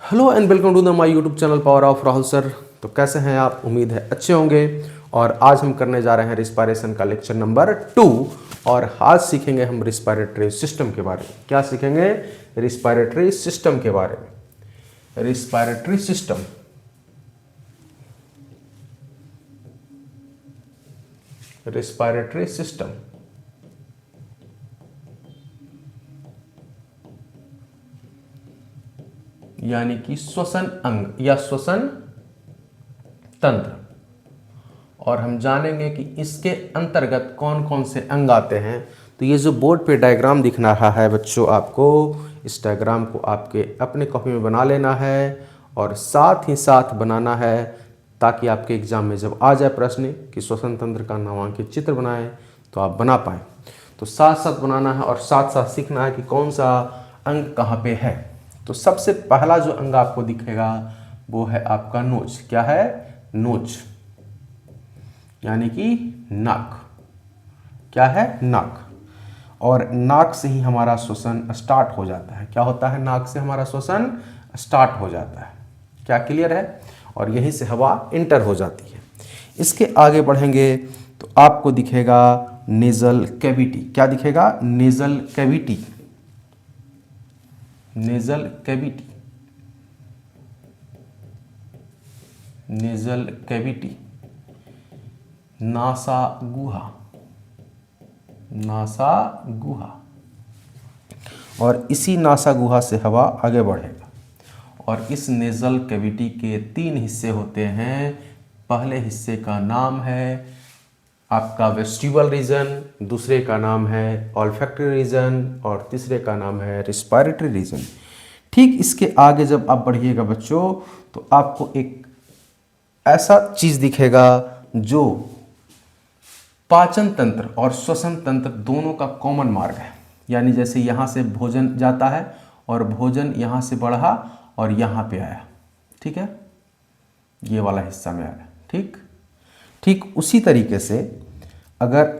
Hello and welcome to the my YouTube channel power of Rahul sir. तो कैसे हैं आप? उम्मीद है अच्छे होंगे। और आज हम करने जा रहे हैं रिस्पायरेशन का लेक्चर नंबर 2। और आज सीखेंगे हम रिस्पायरेटरी सिस्टम के बारे में। क्या सीखेंगे? रिस्पायरेटरी सिस्टम के बारे में। रिस्पायरेटरी सिस्टम, रिस्पायरेटरी सिस्टम यानी कि श्वसन अंग या श्वसन तंत्र। और हम जानेंगे कि इसके अंतर्गत कौन कौन से अंग आते हैं। तो ये जो बोर्ड पे डायग्राम दिख रहा है बच्चों, आपको इस डायग्राम को आपके अपने कॉपी में बना लेना है और साथ ही साथ बनाना है, ताकि आपके एग्जाम में जब आ जाए प्रश्न कि श्वसन तंत्र का नामांकित चित्र बनाएं तो आप बना पाएँ। तो साथ साथ बनाना है और साथ साथ सीखना है कि कौन सा अंग कहाँ पे है। तो सबसे पहला जो अंग आपको दिखेगा वो है आपका नोज। क्या है? नोज यानी कि नाक। क्या है? नाक। और नाक से ही हमारा श्वसन स्टार्ट हो जाता है। क्या होता है? नाक से हमारा श्वसन स्टार्ट हो जाता है। क्या क्लियर है? और यहीं से हवा इंटर हो जाती है। इसके आगे बढ़ेंगे तो आपको दिखेगा नेजल कैविटी। क्या दिखेगा? Nasal cavity. Nasal cavity, nasal cavity. नासा गुहा, नासा गुहा। और इसी नासा गुहा से हवा आगे बढ़ेगा। और इस नेजल कैविटी के 3 हिस्से होते हैं। पहले हिस्से का नाम है आपका वेस्टिबुलर रीजन, दूसरे का नाम है ऑल्फैक्टरी रीजन और तीसरे का नाम है रिस्पायरेटरी रीजन। ठीक इसके आगे जब आप बढ़िएगा बच्चों तो आपको एक ऐसा चीज दिखेगा जो पाचन तंत्र और श्वसन तंत्र दोनों का कॉमन मार्ग है। यानी जैसे यहाँ से भोजन जाता है और भोजन यहाँ से बढ़ा और यहाँ पे आया, ठीक है, ये वाला हिस्सा में आया। ठीक ठीक उसी तरीके से अगर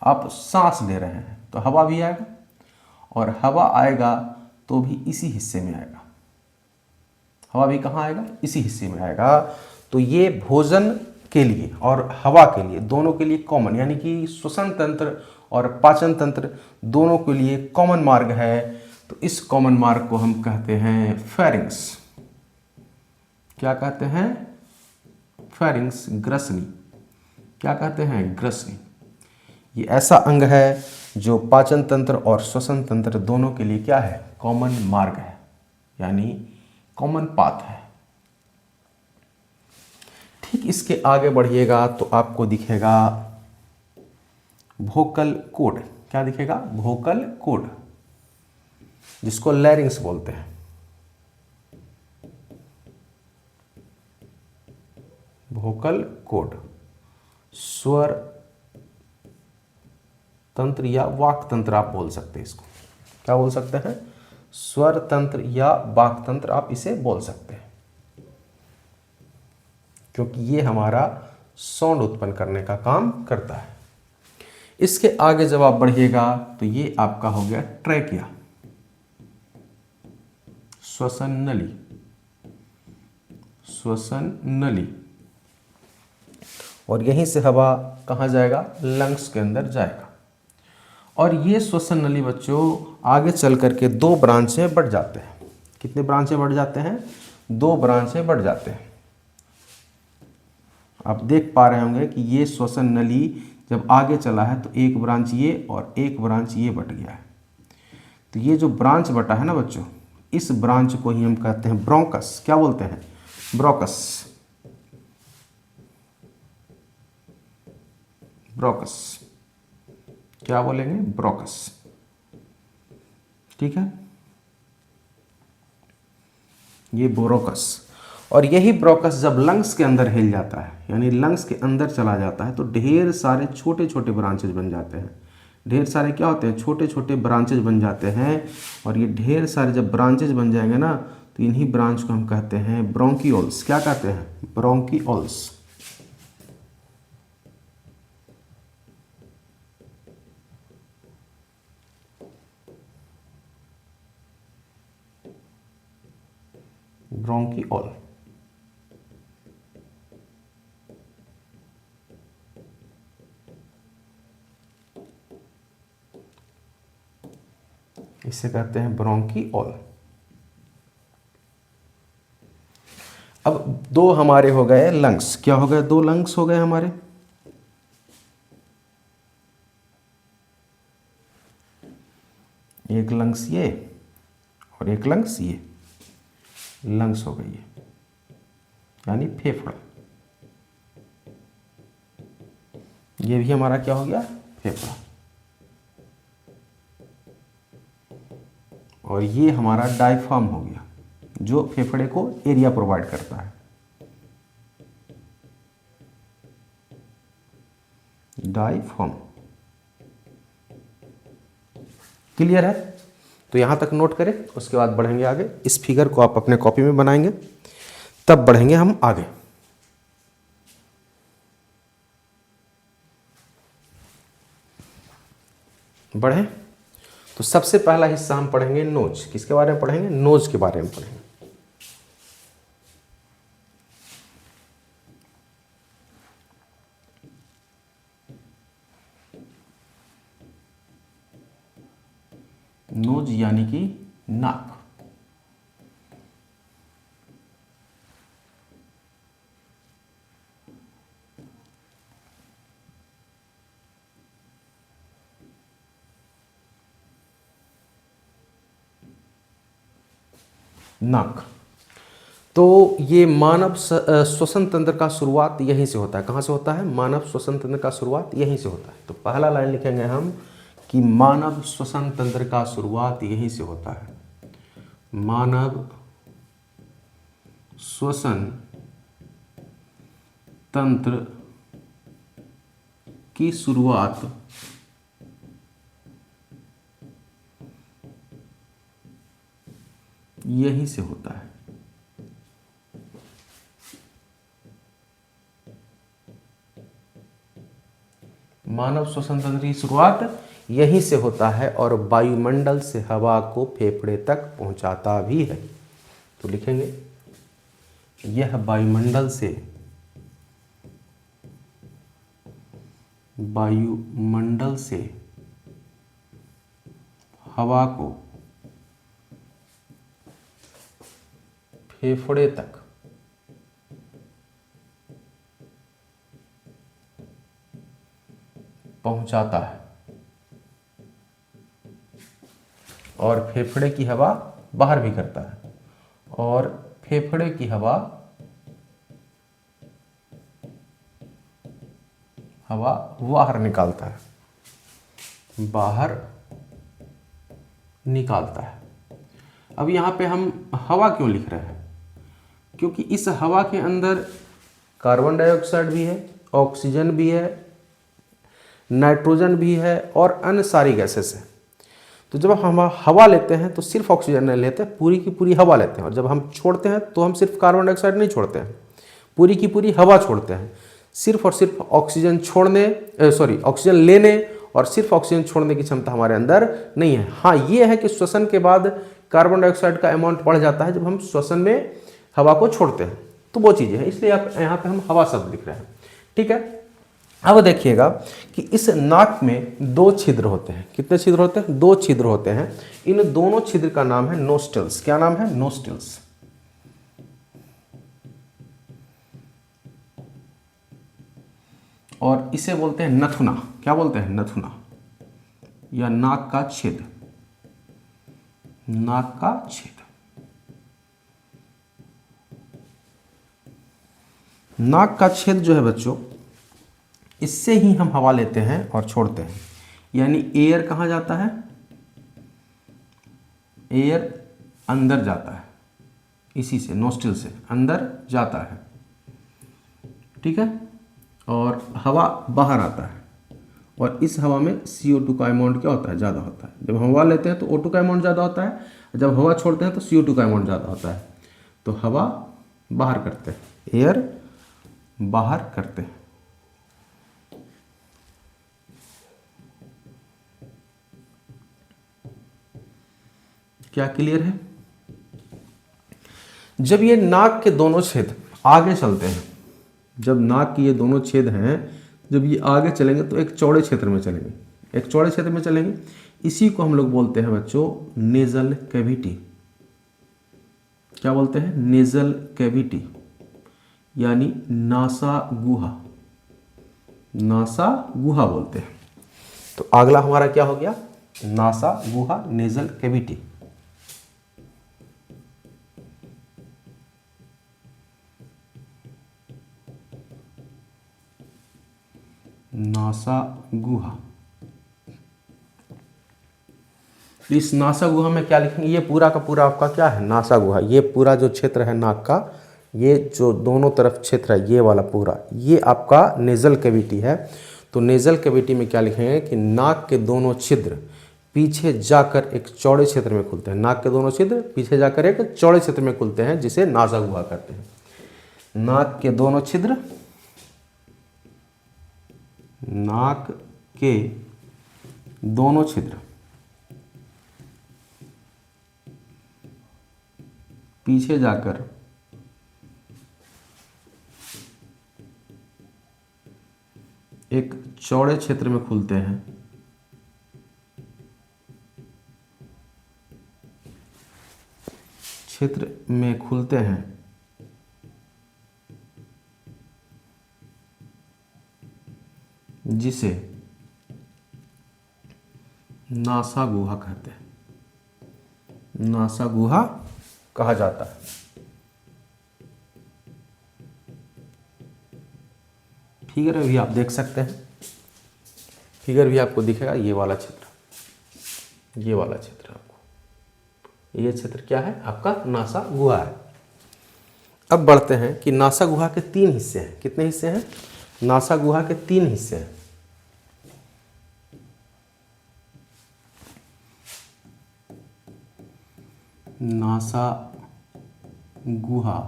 आप सांस ले रहे हैं तो हवा भी आएगा और हवा आएगा तो भी इसी हिस्से में आएगा। हवा भी कहाँ आएगा? इसी हिस्से में आएगा। तो ये भोजन के लिए और हवा के लिए दोनों के लिए कॉमन, यानी कि श्वसन तंत्र और पाचन तंत्र दोनों के लिए कॉमन मार्ग है। तो इस कॉमन मार्ग को हम कहते हैं फेरिंग्स। क्या कहते हैं? फेरिंग्स, ग्रसनी। क्या कहते हैं? ग्रसनी। ये ऐसा अंग है जो पाचन तंत्र और श्वसन तंत्र दोनों के लिए क्या है? कॉमन मार्ग है, यानी कॉमन पाथ है। ठीक इसके आगे बढ़िएगा तो आपको दिखेगा वोकल कॉर्ड। क्या दिखेगा? वोकल कॉर्ड, जिसको लैरिंग्स बोलते हैं। वोकल कॉर्ड, स्वर तंत्र या वाक तंत्र आप बोल सकते हैं इसको। क्या बोल सकते हैं? स्वर तंत्र या वाक तंत्र आप इसे बोल सकते हैं, क्योंकि ये हमारा साउंड उत्पन्न करने का काम करता है। इसके आगे जब आप बढ़िएगा तो ये आपका हो गया ट्रैकिया, श्वसन नली, श्वसन नली। और यहीं से हवा कहाँ जाएगा? लंग्स के अंदर जाएगा। और ये श्वसन नली बच्चों आगे चल करके 2 ब्रांच में बढ़ जाते हैं। कितने ब्रांच में बढ़ जाते हैं? 2 ब्रांच में बढ़ जाते हैं। आप देख पा रहे होंगे कि ये श्वसन नली जब आगे चला है तो एक ब्रांच ये और एक ब्रांच ये बट गया है। तो ये जो ब्रांच बटा है ना बच्चों, इस ब्रांच को ही हम कहते हैं ब्रोंकस। क्या बोलते हैं? Broca's, Broca's. क्या बोलेंगे? ब्रोकस। ठीक है, ये ब्रोकस। और यही ब्रोकस जब लंग्स के अंदर हिल जाता है, यानी लंग्स के अंदर चला जाता है, तो ढेर सारे छोटे छोटे ब्रांचेज बन जाते हैं। ढेर सारे क्या होते हैं? छोटे छोटे ब्रांचेज बन जाते हैं। और ये ढेर सारे जब ब्रांचेज बन जाएंगे ना तो इन्हीं ब्रांच को हम कहते हैं ब्रोंकियोल्स। क्या कहते हैं? ब्रोंकियोल्स। ब्रोंकियोल। इसे कहते हैं ब्रोंकियोल। अब दो हमारे हो गए लंग्स। क्या हो गए? दो लंग्स हो गए हमारे। एक लंग्स ये और एक लंग्स ये, लंग्स हो गई है, यानी फेफड़ा। ये भी हमारा क्या हो गया? फेफड़ा। और ये हमारा डायफ्राम हो गया, जो फेफड़े को एरिया प्रोवाइड करता है। डायफ्राम। क्लियर है? तो यहां तक नोट करें, उसके बाद बढ़ेंगे आगे। इस फिगर को आप अपने कॉपी में बनाएंगे, तब बढ़ेंगे हम आगे। बढ़े तो सबसे पहला हिस्सा हम पढ़ेंगे नोज। किसके बारे में पढ़ेंगे? नोज के बारे में पढ़ेंगे। नोज यानी कि नाक। नाक। तो ये मानव श्वसन तंत्र का शुरुआत यहीं से होता है। कहाँ से होता है? मानव श्वसन तंत्र का शुरुआत यहीं से होता है। तो पहला लाइन लिखेंगे हम कि मानव श्वसन तंत्र का शुरुआत यहीं से होता है। मानव श्वसन तंत्र की शुरुआत यहीं से होता है। मानव श्वसन तंत्र की शुरुआत यहीं से होता है और वायुमंडल से हवा को फेफड़े तक पहुंचाता भी है। तो लिखेंगे यह वायुमंडल से हवा को फेफड़े तक पहुंचाता है और फेफड़े की हवा बाहर भी करता है, और फेफड़े की हवा बाहर निकालता है, बाहर निकालता है। अब यहाँ पे हम हवा क्यों लिख रहे हैं? क्योंकि इस हवा के अंदर कार्बन डाइऑक्साइड भी है, ऑक्सीजन भी है, नाइट्रोजन भी है और अन्य सारी गैसेस हैं। तो जब हम हवा लेते हैं तो सिर्फ ऑक्सीजन नहीं लेते, पूरी की पूरी हवा लेते हैं। और जब हम छोड़ते हैं तो हम सिर्फ कार्बन डाइऑक्साइड नहीं छोड़ते हैं, पूरी की पूरी हवा छोड़ते हैं। सिर्फ और सिर्फ ऑक्सीजन ऑक्सीजन लेने और सिर्फ ऑक्सीजन छोड़ने की क्षमता हमारे अंदर नहीं है। हाँ, ये है कि श्वसन के बाद कार्बन डाइऑक्साइड का अमाउंट बढ़ जाता है जब हम श्वसन में हवा को छोड़ते हैं। तो वो चीज़ें हैं, इसलिए आप यहाँ पे हम हवा शब्द लिख रहे हैं। ठीक है। अब देखिएगा कि इस नाक में दो छिद्र होते हैं। कितने छिद्र होते हैं? दो छिद्र होते हैं। इन दोनों छिद्र का नाम है नोस्ट्रल्स। क्या नाम है? नोस्ट्रल्स। और इसे बोलते हैं नथुना। क्या बोलते हैं? नथुना, या नाक का छेद। नाक का छेद। नाक का छेद जो है बच्चों, इससे ही हम हवा लेते हैं और छोड़ते हैं। यानी एयर कहाँ जाता है? एयर अंदर जाता है, इसी से, नोस्ट्रिल से अंदर जाता है। ठीक है। और हवा बाहर आता है, और इस हवा में CO2 का अमाउंट क्या होता है? ज़्यादा होता है। जब हम हवा लेते हैं तो O2 का अमाउंट ज़्यादा होता है, जब हवा छोड़ते हैं तो CO2 का अमाउंट ज़्यादा होता है। तो हवा बाहर करते हैं, एयर बाहर करते हैं। क्या क्लियर है? जब ये नाक के दोनों छेद आगे चलते हैं, जब नाक के ये दोनों छेद हैं, जब ये आगे चलेंगे तो एक चौड़े क्षेत्र में चलेंगे, एक चौड़े क्षेत्र में चलेंगे। इसी को हम लोग बोलते हैं बच्चों नेजल कैविटी। क्या बोलते हैं? नेजल कैविटी, यानी नासा गुहा, नासा गुहा बोलते हैं। तो अगला हमारा क्या हो गया? नासा गुहा, नेजल कैविटी। नासा गुहा। इस नासा गुहा में क्या लिखेंगे? ये पूरा का पूरा आपका क्या है? नासा गुहा। ये पूरा जो क्षेत्र है नाक का, ये जो दोनों तरफ क्षेत्र है, ये वाला पूरा, ये आपका नेजल कैविटी है। तो नेजल कैविटी में क्या लिखेंगे कि नाक के दोनों छिद्र पीछे जाकर एक चौड़े क्षेत्र में खुलते हैं। नाक के दोनों छिद्र पीछे जाकर एक चौड़े क्षेत्र में खुलते हैं, जिसे नासा गुहा कहते हैं। नाक के दोनों छिद्र, नाक के दोनों छिद्र पीछे जाकर एक चौड़े क्षेत्र में खुलते हैं, क्षेत्र में खुलते हैं, जिसे नासा गुहा कहते हैं, नासा गुहा कहा जाता है। फिगर भी आप देख सकते हैं, फिगर भी आपको दिखेगा, ये वाला क्षेत्र, ये वाला क्षेत्र आपको, ये क्षेत्र क्या है? आपका नासा गुहा है। अब बढ़ते हैं कि नासा गुहा के 3 हिस्से हैं। कितने हिस्से हैं? नासा गुहा के 3 हिस्से हैं। नासा गुहा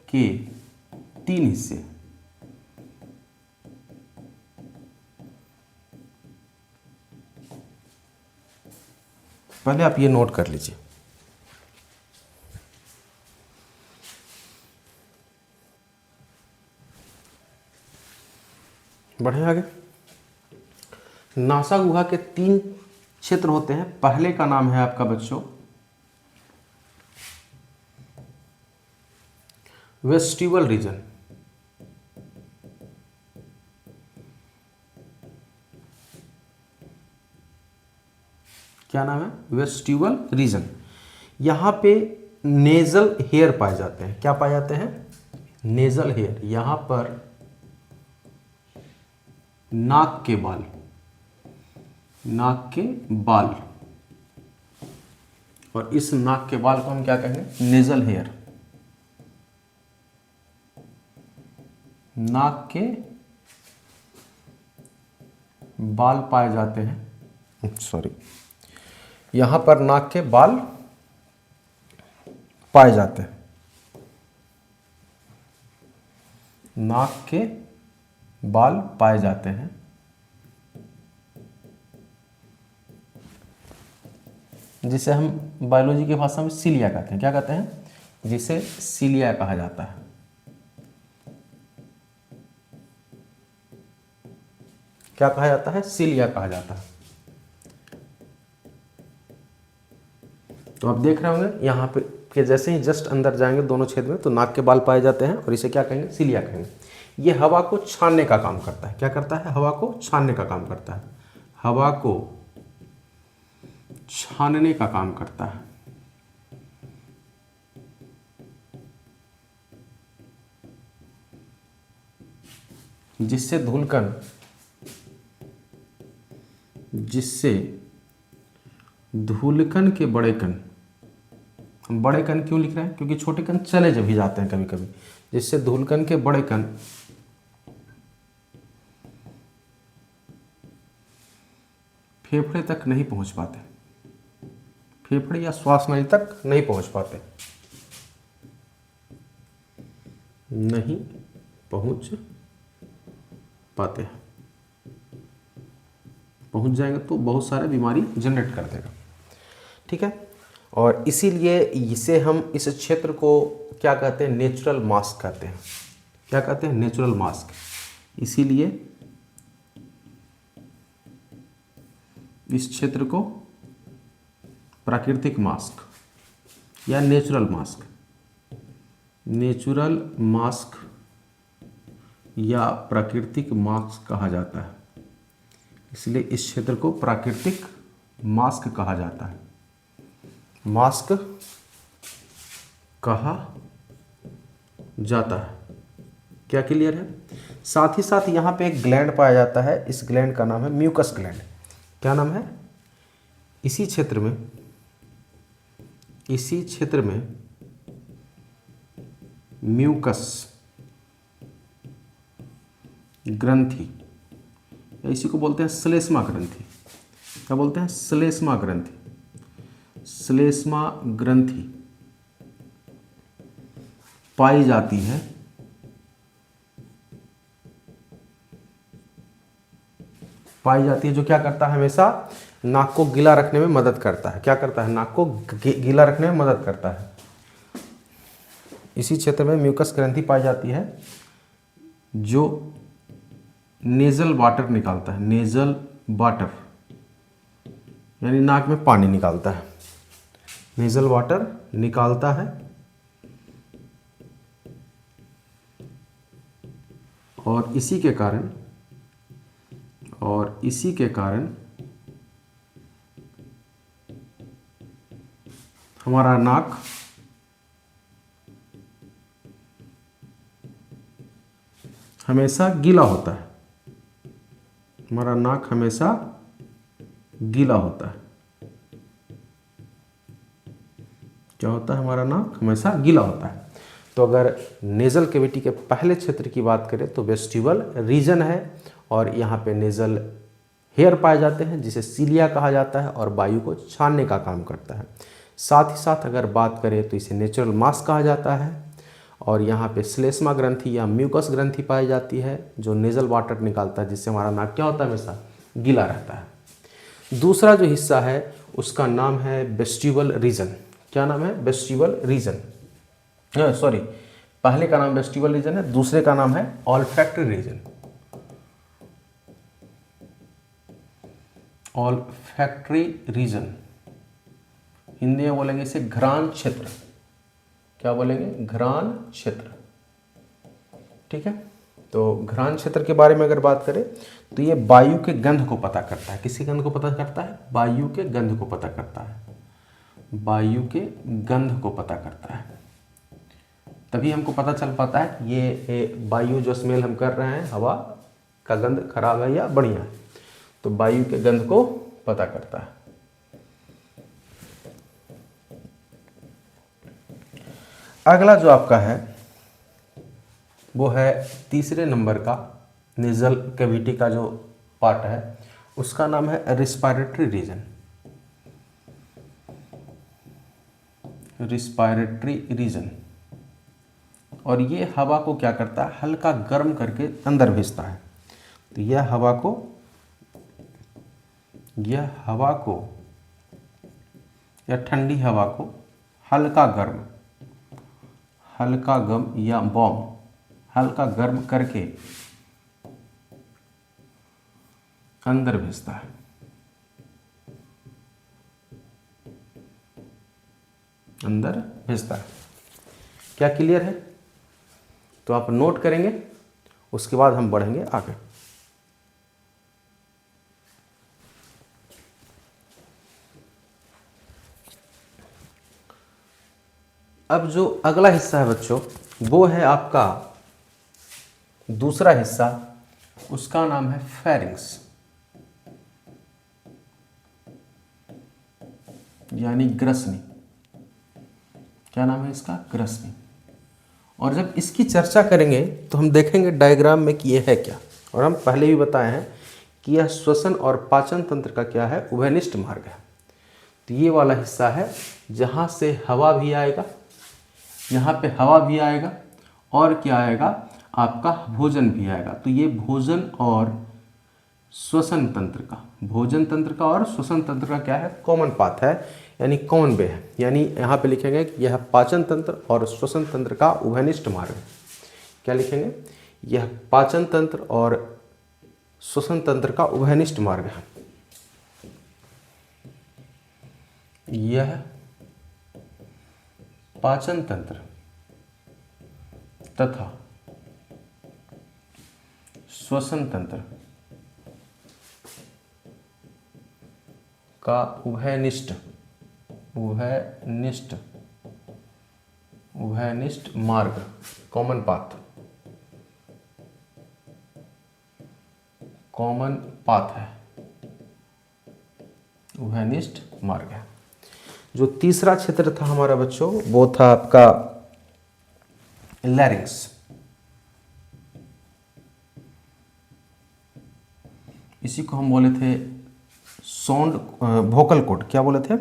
के 3 हिस्से। पहले आप ये नोट कर लीजिए। बढ़े आगे। नासा गुहा के 3 क्षेत्र होते हैं। पहले का नाम है आपका बच्चों वेस्टिबल रीजन। क्या नाम है? Vestibule region. यहां पे नेजल हेयर पाए जाते हैं। क्या पाए जाते हैं? Nasal hair. यहां पर नाक के बाल, नाक के बाल, और इस नाक के बाल को हम क्या कहेंगे? Nasal hair. नाक के बाल पाए जाते हैं, सॉरी, यहां पर नाक के बाल पाए जाते हैं। नाक के बाल पाए जाते हैं, जिसे हम बायोलॉजी की भाषा में सीलिया कहते हैं। क्या कहते हैं? जिसे सीलिया कहा जाता है। क्या कहा जाता है? सीलिया कहा जाता है। तो आप देख रहे होंगे यहाँ पे कि जैसे ही जस्ट अंदर जाएंगे दोनों छेद में, तो नाक के बाल पाए जाते हैं, और इसे क्या कहेंगे? सीलिया कहेंगे। ये हवा को छानने का काम करता है। क्या करता है? हवा को छानने का काम करता है। हवा को छानने का काम करता है। जिससे धूलकण, जिससे धूलकण के बड़े कण, हम बड़े कण क्यों लिख रहे हैं? क्योंकि छोटे कण चले जब भी जाते हैं कभी कभी, जिससे धूलकण के बड़े कण फेफड़े तक नहीं पहुंच पाते, फेफड़े या श्वास नली तक नहीं पहुंच पाते, नहीं पहुंच पाते। पहुंच जाएंगे तो बहुत सारे बीमारी जनरेट कर देगा। ठीक है। और इसीलिए इसे हम इस क्षेत्र को क्या कहते हैं, नेचुरल मास्क कहते हैं। क्या कहते हैं, नेचुरल मास्क। इसीलिए इस क्षेत्र को प्राकृतिक मास्क या नेचुरल मास्क, नेचुरल मास्क या प्राकृतिक मास्क कहा जाता है। इसलिए इस क्षेत्र को प्राकृतिक मास्क कहा जाता है, मास्क कहा जाता है। क्या क्लियर है? साथ ही साथ यहाँ पे एक ग्लैंड पाया जाता है, इस ग्लैंड का नाम है म्यूकस ग्लैंड। क्या नाम है? इसी क्षेत्र में म्यूकस ग्रंथि, इसी को बोलते हैं श्लेष्मा ग्रंथि। क्या बोलते हैं? श्लेष्मा ग्रंथि। श्लेष्मा ग्रंथि पाई जाती है जो क्या करता है, हमेशा नाक को गीला रखने में मदद करता है। क्या करता है? नाक को गीला रखने में मदद करता है। इसी क्षेत्र में म्यूकस ग्रंथि पाई जाती है जो नेजल वाटर निकालता है, नेजल वाटर यानी नाक में पानी निकालता है, नेजल वाटर निकालता है। और इसी के कारण हमारा नाक हमेशा गीला होता है, हमारा नाक हमेशा गीला होता है। क्या होता है? हमारा नाक हमेशा गीला होता है। तो अगर नेजल कैविटी के पहले क्षेत्र की बात करें तो वेस्टिबल रीजन है, और यहाँ पे नेजल हेयर पाए जाते हैं जिसे सीलिया कहा जाता है और वायु को छानने का काम करता है। साथ ही साथ अगर बात करें तो इसे नेचुरल मास्क कहा जाता है, और यहाँ पे श्लेष्मा ग्रंथि या म्यूकस ग्रंथि पाई जाती है जो नेजल वाटर निकालता है, जिससे हमारा नाक क्या होता है, हमेशा गीला रहता है। दूसरा जो हिस्सा है उसका नाम है वेस्टिबल रीजन। क्या नाम है? Vestibule reason. सॉरी, पहले का नाम वेस्टिबल रीजन है, दूसरे का नाम है olfactory region. Olfactory region, Hindi में बोलेंगे इसे घ्राण क्षेत्र। क्या बोलेंगे? घ्राण क्षेत्र। ठीक है। तो घ्राण क्षेत्र के बारे में अगर बात करें तो ये वायु के गंध को पता करता है। किसी गंध को पता करता है? वायु के गंध को पता करता है, वायु के गंध को पता करता है। तभी हमको पता चल पाता है ये वायु जो स्मेल हम कर रहे हैं, हवा का गंध खराब है या बढ़िया है, तो वायु के गंध को पता करता है। अगला जो आपका है वो है तीसरे नंबर का नेजल कैविटी का जो पार्ट है, उसका नाम है रिस्पायरेटरी रीजन। रिस्पायरेटरी रीजन, और ये हवा को क्या करता है, हल्का गर्म करके अंदर भेजता है। तो यह हवा को या ठंडी हवा को हल्का गर्म या वार्म, हल्का गर्म करके अंदर भेजता है। अंदर भेजता है। क्या क्लियर है? तो आप नोट करेंगे, उसके बाद हम बढ़ेंगे आगे। अब जो अगला हिस्सा है बच्चों, वो है आपका दूसरा हिस्सा, उसका नाम है फेरिंग्स, यानी ग्रसनी। क्या नाम है इसका? ग्रसनी। और जब इसकी चर्चा करेंगे तो हम देखेंगे डायग्राम में कि यह है क्या। और हम पहले भी बताए हैं कि यह श्वसन और पाचन तंत्र का क्या है, उभयनिष्ठ मार्ग है। तो ये वाला हिस्सा है जहाँ से हवा भी आएगा, यहाँ पे हवा भी आएगा, और क्या आएगा, आपका भोजन भी आएगा। तो ये भोजन और श्वसन तंत्र का, भोजन तंत्र का और श्वसन तंत्र का क्या है, कॉमन पाथ है, यानी कॉमन वे है। यानी यहाँ पे लिखेंगे कि यह पाचन तंत्र और श्वसन तंत्र का उभयनिष्ठ मार्ग है। क्या लिखेंगे, यह पाचन तंत्र और श्वसन तंत्र का उभयनिष्ठ मार्ग है। यह पाचन तंत्र तथा श्वसन तंत्र का उभयनिष्ठ मार्ग, कॉमन पाथ है, उभयनिष्ठ मार्ग है। जो तीसरा क्षेत्र था हमारा बच्चों, वो था आपका लैरिंक्स। इसी को हम बोले थे साउंड वोकल कॉर्ड। क्या बोले थे,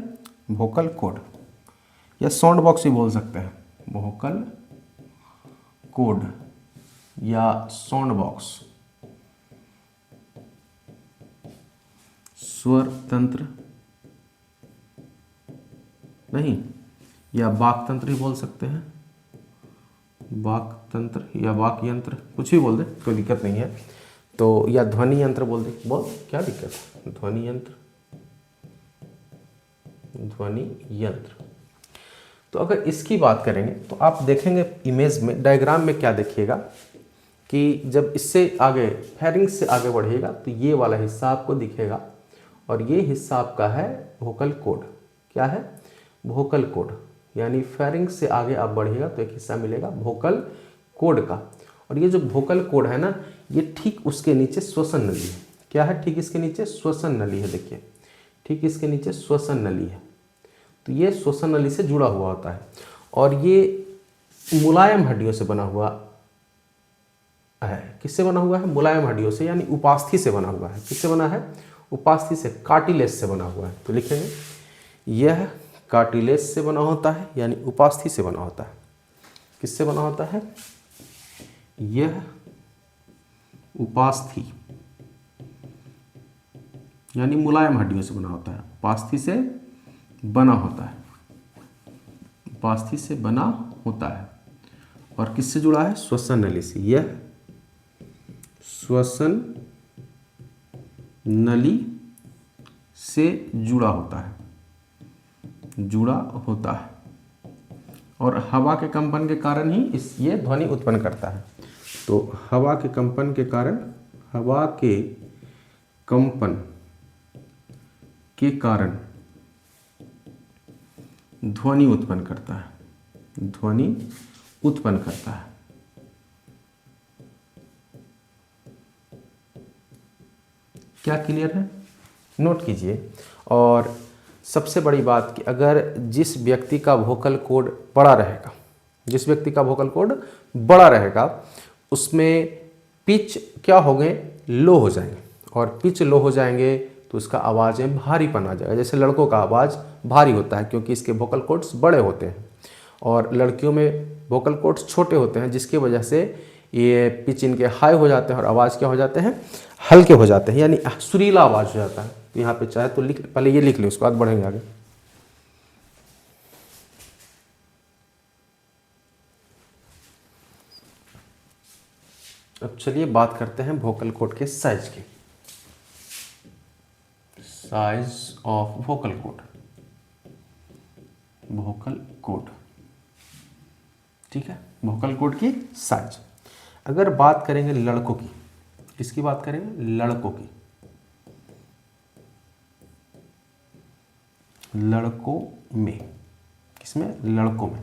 वोकल कॉर्ड या साउंड बॉक्स भी बोल सकते हैं, वोकल कॉर्ड या साउंड बॉक्स। स्वर तंत्र नहीं, या वाक तंत्र ही बोल सकते हैं, वाक तंत्र या वाक यंत्र, कुछ भी बोल दे, कोई दिक्कत नहीं है। तो या ध्वनि यंत्र बोल दे, बोल, क्या दिक्कत है, ध्वनि यंत्र, ध्वनि यंत्र। तो अगर इसकी बात करेंगे तो आप देखेंगे इमेज में, डायग्राम में क्या देखिएगा कि जब इससे आगे फेरिंग्स से आगे बढ़िएगा तो ये वाला हिस्सा आपको दिखेगा और ये हिस्सा आपका है वोकल कॉर्ड। क्या है, वोकल कॉर्ड। यानी फेरिंग्स से आगे आप बढ़िएगा तो एक हिस्सा मिलेगा वोकल कॉर्ड का, और ये जो वोकल कॉर्ड है ना, ये ठीक उसके नीचे श्वसन नली है। क्या है, ठीक इसके नीचे श्वसन नली है। देखिए, ठीक इसके नीचे श्वसन नली है। तो ये श्वसन नली से जुड़ा हुआ होता है और ये मुलायम हड्डियों से बना हुआ है। किससे बना हुआ है, मुलायम हड्डियों से, यानी उपास्थि से बना हुआ है। किससे बना है, उपास्थि से, कार्टिलेज से बना हुआ है। तो लिखेंगे यह कार्टिलेज से बना होता है, यानी उपास्थि से बना होता है। किससे बना होता है, यह उपास्थि यानी मुलायम हड्डियों से बना होता है, उपास्थि से बना होता है, उपास्थि से बना होता है। और किससे जुड़ा है, श्वसन नली से। यह श्वसन नली से जुड़ा होता है, और हवा के कंपन के कारण ही ये ध्वनि उत्पन्न करता है। तो हवा के कंपन के कारण, ध्वनि उत्पन्न करता है, क्या क्लियर है, नोट कीजिए। और सबसे बड़ी बात कि अगर जिस व्यक्ति का वोकल कॉर्ड बड़ा रहेगा, उसमें पिच क्या हो गए, लो हो जाएंगे, और पिच लो हो जाएंगे तो उसका आवाज़ में भारीपन आ जाएगा। जैसे लड़कों का आवाज़ भारी होता है क्योंकि इसके वोकल कॉर्ड्स बड़े होते हैं, और लड़कियों में वोकल कॉर्ड्स छोटे होते हैं, जिसकी वजह से ये पिच इनके हाई हो जाते हैं और आवाज़ क्या हो जाते हैं, हल्के हो जाते हैं, यानी सुरीला आवाज़ हो जाता है। तो यहाँ पे चाहे तो पहले ये लिख लो, उसके बाद बढ़ेंगे आगे। अब चलिए बात करते हैं वोकल कॉर्ड के साइज की। साइज ऑफ वोकल कॉर्ड, ठीक है, वोकल कॉर्ड की साइज। अगर बात करेंगे लड़कों की, किसकी बात करेंगे, लड़कों की, लड़कों में, किसमें, लड़कों में।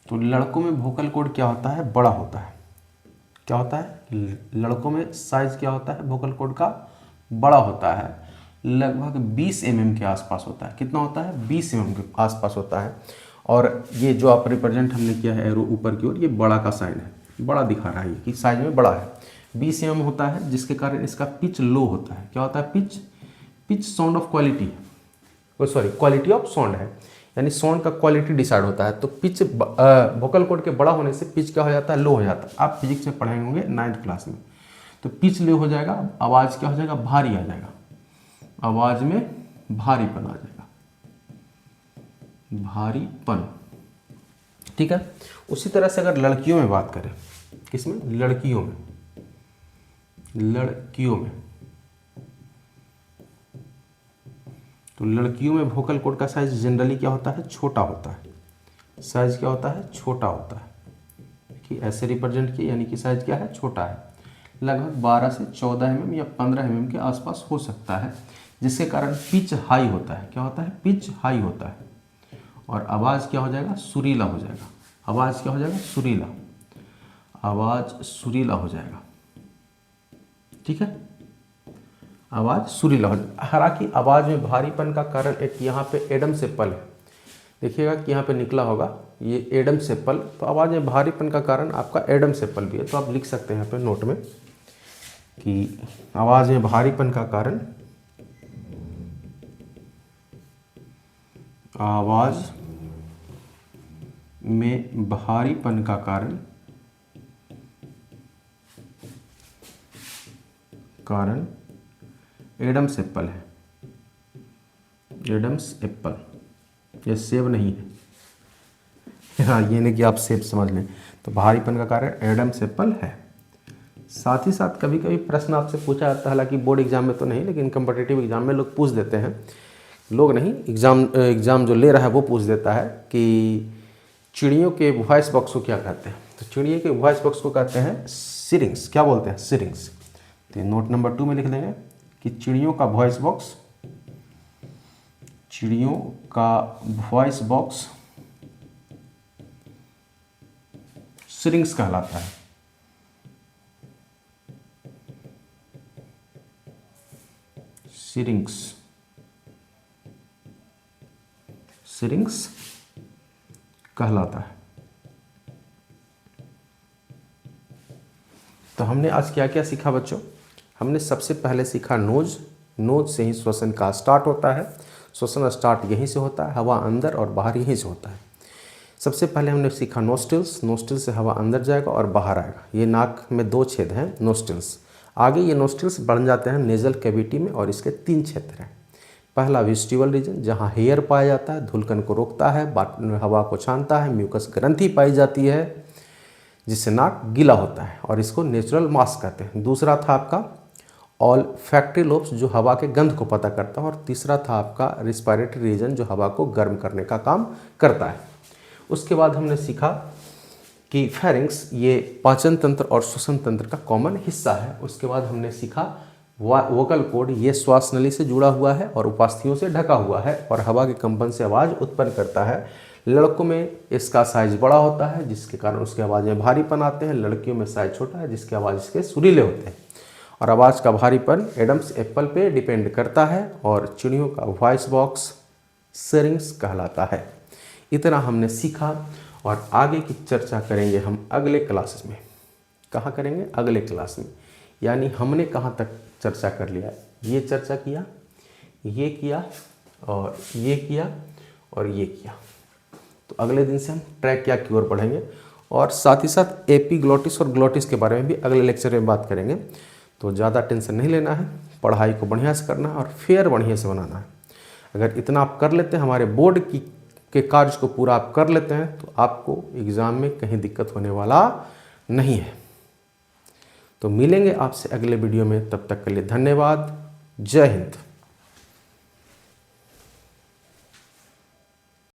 तो लड़कों में वोकल कॉर्ड क्या होता है, बड़ा होता है। क्या होता है, लड़कों में साइज क्या होता है वोकल कॉर्ड का, बड़ा होता है, लगभग 20 mm के आसपास होता है। कितना होता है, 20 mm के आसपास होता है। और ये जो आप रिप्रेजेंट हमने किया है एरो ऊपर की ओर, ये बड़ा का साइन है, बड़ा दिखा रहा है कि साइज में बड़ा है। 20 mm होता है, जिसके कारण इसका पिच लो होता है। क्या होता है, pitch sound of quality, quality of sound है, यानी साउंड का क्वालिटी डिसाइड होता है। तो पिच वोकल कॉर्ड के बड़ा होने से पिच क्या हो जाता है, लो हो जाता है। आप फिजिक्स में पढ़े होंगे 9th क्लास में। तो पिच लो हो जाएगा, आवाज़ क्या हो जाएगा, भारी आ जाएगा, आवाज़ में भारीपन आ जाएगा, भारीपन। ठीक है। उसी तरह से अगर लड़कियों में बात करें, किसमें, लड़कियों में, लड़कियों में, तो लड़कियों में वोकल कॉर्ड का साइज जनरली क्या होता है, छोटा होता है, साइज क्या होता है, छोटा होता है। देखिए ऐसे रिप्रेजेंट किया, यानी कि साइज क्या है, छोटा है, लगभग 12 से 14 mm या 15 mm के आसपास हो सकता है, जिसके कारण पिच हाई होता है। क्या होता है, पिच हाई होता है, और आवाज़ क्या हो जाएगा, सुरीला हो जाएगा, आवाज़ क्या हो जाएगा, सुरीला, आवाज़ सुरीला हो जाएगा। ठीक है, आवाज़ सुरीला हो जाएगा। हालांकि आवाज़ में भारीपन का कारण एक यहाँ पे एडम सेप्पल है, देखिएगा कि यहाँ पे निकला होगा ये एडम सेप्पल, तो आवाज़ में भारीपन का कारण आपका एडम सेप्पल भी है। तो आप लिख सकते हैं यहाँ पे नोट में कि आवाज़ में भारीपन का कारण, आवाज़ में भारीपन का कारण एडम्स एप्पल है, एडम्स एप्पल, ये सेब नहीं है। हाँ, ये नहीं कि आप सेब समझ लें। तो भारीपन का कारण एडम्स एप्पल है। साथ ही साथ कभी कभी प्रश्न आपसे पूछा जाता है, हालांकि बोर्ड एग्जाम में तो नहीं, लेकिन कम्पिटिटिव एग्जाम में लोग पूछ देते हैं, लोग नहीं, एग्ज़ाम जो ले रहा है वो पूछ देता है कि चिड़ियों के वॉइस बॉक्स को क्या कहते हैं। तो चिड़ियों के वॉइस बॉक्स को कहते हैं सिरिंग्स। क्या बोलते हैं, सिरिंग्स। तो नोट नंबर 2 में लिख देंगे कि चिड़ियों का वॉइस बॉक्स, चिड़ियों का वॉइस बॉक्स सिरिंग्स कहलाता है। सिरिंग्स, सिरिंग्स कहलाता है। तो हमने आज क्या क्या सीखा बच्चों, हमने सबसे पहले सीखा नोज, नोज से ही श्वसन का स्टार्ट होता है, श्वसन स्टार्ट यहीं से होता है, हवा अंदर और बाहर यहीं से होता है। सबसे पहले हमने सीखा नोस्ट्रिल्स, नोस्ट्रिल से हवा अंदर जाएगा और बाहर आएगा। ये नाक में 2 छेद हैं नोस्ट्रिल्स। आगे ये नोस्ट्रिल्स बढ़ जाते हैं नेजल कैविटी में, और इसके 3 क्षेत्र हैं। पहला वेस्टिबल रीजन, जहाँ हेयर पाया जाता है, धुलकन को रोकता है, हवा को छानता है, म्यूकस ग्रंथि पाई जाती है जिससे नाक गीला होता है, और इसको नेचुरल मास्क कहते हैं। दूसरा था आपका ऑल्फैक्टरी लोब्स, जो हवा के गंध को पता करता है, और तीसरा था आपका रिस्पायरेटरी रीजन, जो हवा को गर्म करने का काम करता है। उसके बाद हमने सीखा कि फेरिंग्स ये पाचन तंत्र और श्वसन तंत्र का कॉमन हिस्सा है। उसके बाद हमने सीखा वोकल कॉर्ड, ये श्वास नली से जुड़ा हुआ है और उपास्थियों से ढका हुआ है, और हवा के कंपन से आवाज़ उत्पन्न करता है। लड़कों में इसका साइज बड़ा होता है, जिसके कारण उसकी आवाज़ में भारीपन आते हैं। लड़कियों में साइज छोटा है, जिसकी आवाज़ इसके सुरीले होते हैं। और आवाज़ का भारीपन एडम्स एप्पल पे डिपेंड करता है, और चिड़ियों का वॉइस बॉक्स सिरिंग्स कहलाता है। इतना हमने सीखा, और आगे की चर्चा करेंगे हम अगले क्लासेस में। कहाँ करेंगे, अगले क्लास में। यानी हमने कहाँ तक चर्चा कर लिया, ये चर्चा किया, ये किया, और ये किया, और ये किया। तो अगले दिन से हम ट्रैक क्या की ओर बढ़ेंगे, और साथ ही साथ एपीग्लॉटिस और ग्लॉटिस के बारे में भी अगले लेक्चर में बात करेंगे। तो ज़्यादा टेंशन नहीं लेना है, पढ़ाई को बढ़िया से करना है, और फेयर बढ़िया से बनाना है। अगर इतना आप कर लेते हैं, हमारे बोर्ड के कार्य को पूरा आप कर लेते हैं, तो आपको एग्ज़ाम में कहीं दिक्कत होने वाला नहीं है। तो मिलेंगे आपसे अगले वीडियो में, तब तक के लिए धन्यवाद। जय हिंद।